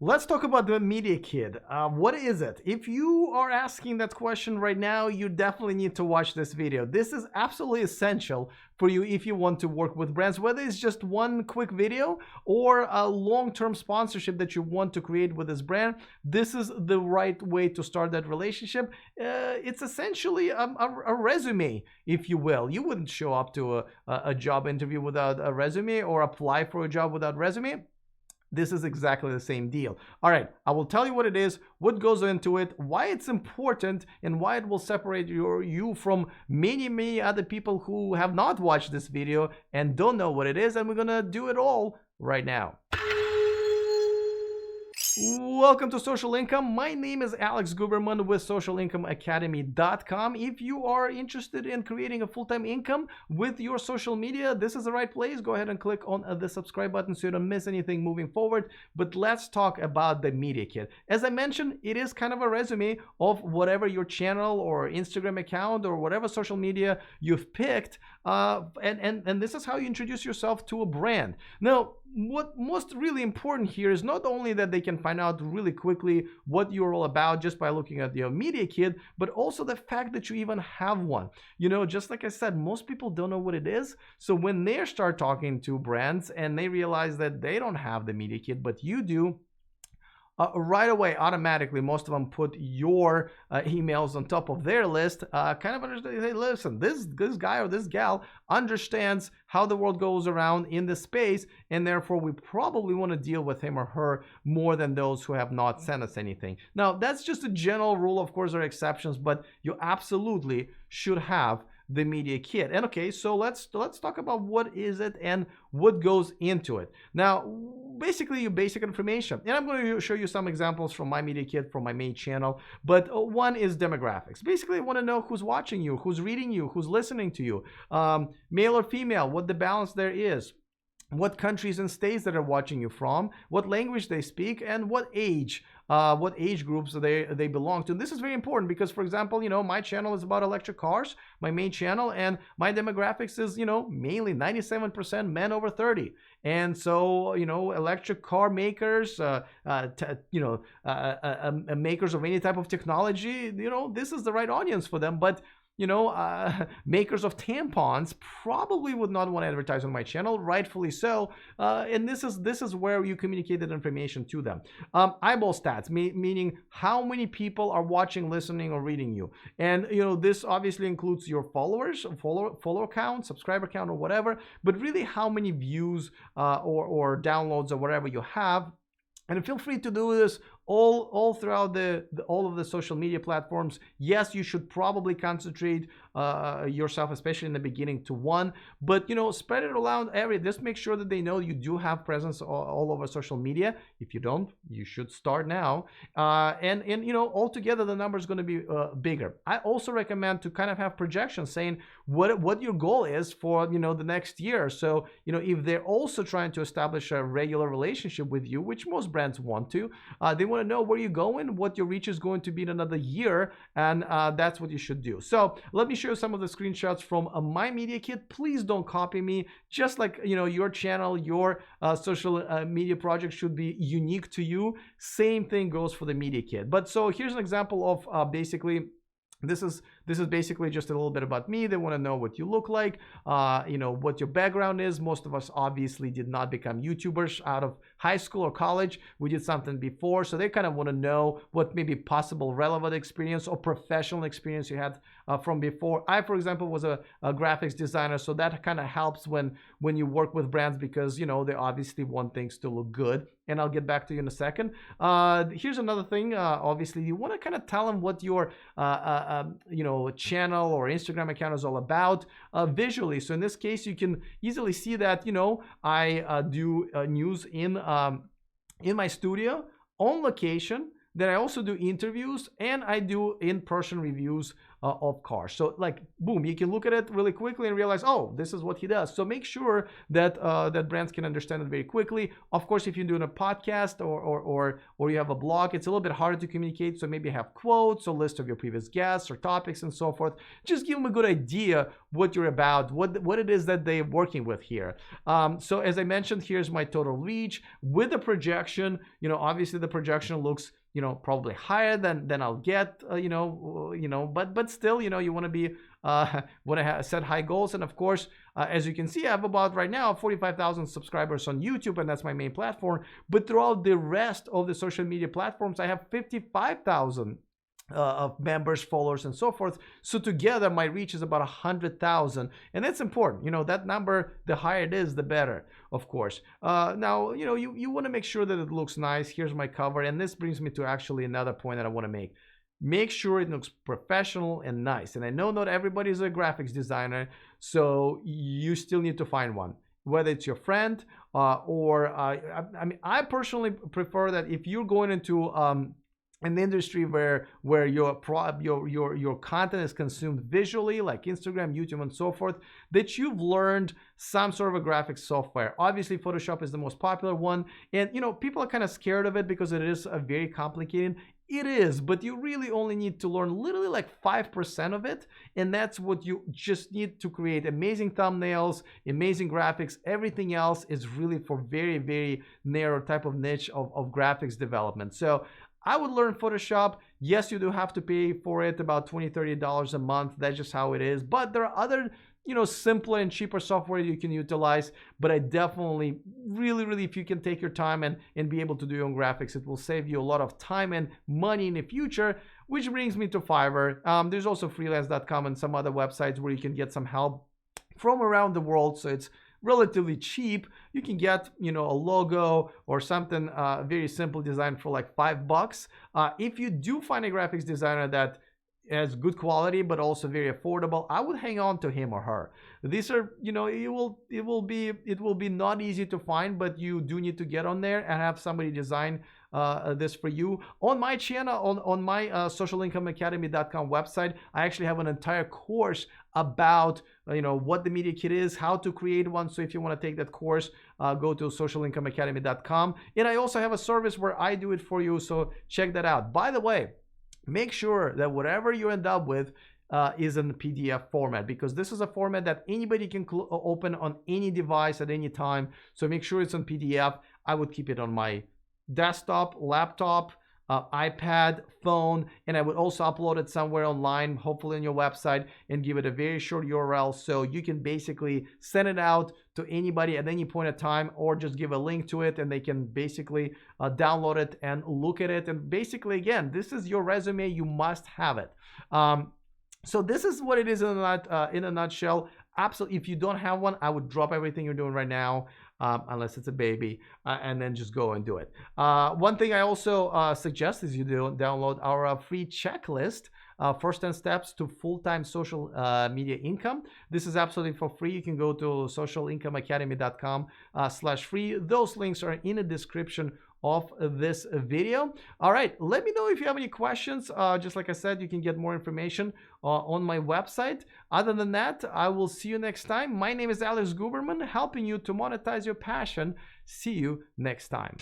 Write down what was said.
Let's talk about the Media Kit. What is it? If you are asking that question right now, you definitely need to watch this video. This is absolutely essential for you if you want to work with brands, whether it's just one quick video or a long-term sponsorship that you want to create with this brand. This is the right way to start that relationship. It's essentially a resume, if you will. You wouldn't show up to a job interview without a resume or apply for a job without resume. This is exactly the same deal. All right, I will tell you what it is, what goes into it, why it's important, and why it will separate you from many other people who have not watched this video and don't know what it is, and we're gonna do it all right now. Welcome to Social Income. My name is Alex Guberman with SocialIncomeAcademy.com. If you are interested in creating a full-time income with your social media, this is the right place. Go ahead and click on the subscribe button so you don't miss anything moving forward. But let's talk about the Media Kit. As I mentioned, it is kind of a resume of whatever your channel or Instagram account or whatever social media you've picked. And this is how you introduce yourself to a brand. Now, what most really important here is not only that they can find out really quickly what you're all about just by looking at your Media Kit, but also the fact that you even have one. You know, just like I said, most people don't know what it is. So when they start talking to brands and they realize that they don't have the Media Kit, but you do, right away, automatically, most of them put your emails on top of their list. Kind of understand, hey, listen, this guy or this gal understands how the world goes around in this space, and therefore we probably want to deal with him or her more than those who have not sent us anything. Now, that's just a general rule. Of course, there are exceptions, but you absolutely should have the Media Kit. And okay, so let's talk about what is it and what goes into it. Now, basically your basic information, and I'm going to show you some examples from my Media Kit from my main channel, but one is demographics. Basically, I want to know who's watching you, who's reading you, who's listening to you, male or female, what the balance there is, what countries and states that are watching you from, what language they speak, and what age groups they belong to. And this is very important because, for example, you know, my channel is about electric cars, my main channel, and my demographics is, you know, mainly 97% men over 30. And so, you know, electric car makers, makers of any type of technology, you know, this is the right audience for them. But you know, makers of tampons probably would not want to advertise on my channel, rightfully so. And this is where you communicate that information to them. Eyeball stats, meaning how many people are watching, listening, or reading you. And you know, this obviously includes your followers, follower count, subscriber count, or whatever. But really, how many views or downloads or whatever you have. And feel free to do this all throughout all of the social media platforms. Yes, you should probably concentrate yourself, especially in the beginning, to one, but you know, spread it around area. Just make sure that they know you do have presence all over social media. If you don't, you should start now. And you know, altogether the number is going to be bigger. I also recommend to kind of have projections saying what your goal is for, you know, the next year. So you know, if they're also trying to establish a regular relationship with you, which most brands want to, they want to know where you're going, what your reach is going to be in another year, and that's what you should do. So let me show you some of the screenshots from my Media Kit. Please don't copy me. Just like, you know, your channel, your social media project should be unique to you. Same thing goes for the Media Kit. But so here's an example of basically, this is basically just a little bit about me. They want to know what you look like, you know, what your background is. Most of us obviously did not become YouTubers out of high school or college. We did something before, so they kind of want to know what maybe possible relevant experience or professional experience you had from before. I, for example, was a graphics designer, so that kind of helps when you work with brands because, you know, they obviously want things to look good. And I'll get back to you in a second. Here's another thing. Obviously, you want to kind of tell them what your you know, channel or Instagram account is all about visually. So in this case, you can easily see that, you know, I do news in my studio on location. Then I also do interviews and I do in-person reviews of cars. So like, boom, you can look at it really quickly and realize, oh, this is what he does. So make sure that that brands can understand it very quickly. Of course, if you're doing a podcast or you have a blog, it's a little bit harder to communicate. So maybe have quotes, a list of your previous guests or topics and so forth. Just give them a good idea what you're about, what it is that they're working with here. So as I mentioned, here's my total reach with the projection. Obviously the projection looks probably higher than I'll get, but still, you want to be, want to set high goals. And of course, as you can see, I have about right now 45,000 subscribers on YouTube, and that's my main platform. But throughout the rest of the social media platforms, I have 55,000 of members, followers, and so forth. So together my reach is about 100,000, and that's important. That number, the higher it is, the better, of course. Now you want to make sure that it looks nice. Here's my cover, and this brings me to actually another point that I want to make sure it looks professional and nice. And I know not everybody is a graphics designer, so you still need to find one, whether it's your friend or I personally prefer that if you're going into an industry where your content is consumed visually, like Instagram, YouTube, and so forth, that you've learned some sort of a graphics software. Obviously, Photoshop is the most popular one, and people are kind of scared of it because it is very complicated. It is, but you really only need to learn literally like 5% of it, and that's what you just need to create amazing thumbnails, amazing graphics. Everything else is really for very, very narrow type of niche of graphics development. So I would learn Photoshop. Yes, you do have to pay for it about $20, $30 a month. That's just how it is. But there are other, simpler and cheaper software you can utilize. But I definitely, really, if you can take your time and be able to do your own graphics, it will save you a lot of time and money in the future, which brings me to Fiverr. There's also freelance.com and some other websites where you can get some help from around the world. So it's relatively cheap. You can get a logo or something very simple design for like $5. If you do find a graphics designer that has good quality but also very affordable, I would hang on to him or her. These are it will be not easy to find, but you do need to get on there and have somebody design this for you. On my channel, on my socialincomeacademy.com website, I actually have an entire course about what the Media Kit is, how to create one. So if you want to take that course, go to socialincomeacademy.com. And I also have a service where I do it for you, so check that out. By the way, make sure that whatever you end up with is in the PDF format, because this is a format that anybody can open on any device at any time. So make sure it's on PDF. I would keep it on my desktop, laptop, iPad, phone, and I would also upload it somewhere online, hopefully on your website, and give it a very short URL so you can basically send it out to anybody at any point in time, or just give a link to it and they can basically download it and look at it. And basically, again, this is your resume. You must have it. So this is what it is in a nutshell. Absolutely, if you don't have one, I would drop everything you're doing right now, unless it's a baby, and then just go and do it. One thing I also suggest is you download our free checklist, first 10 steps to full-time social media income. This is absolutely for free. You can go to socialincomeacademy.com/free. Those links are in the description of this video. All right, let me know if you have any questions. Just like I said, you can get more information on my website. Other than that, I will see you next time. My name is Alex Guberman, helping you to monetize your passion. See you next time.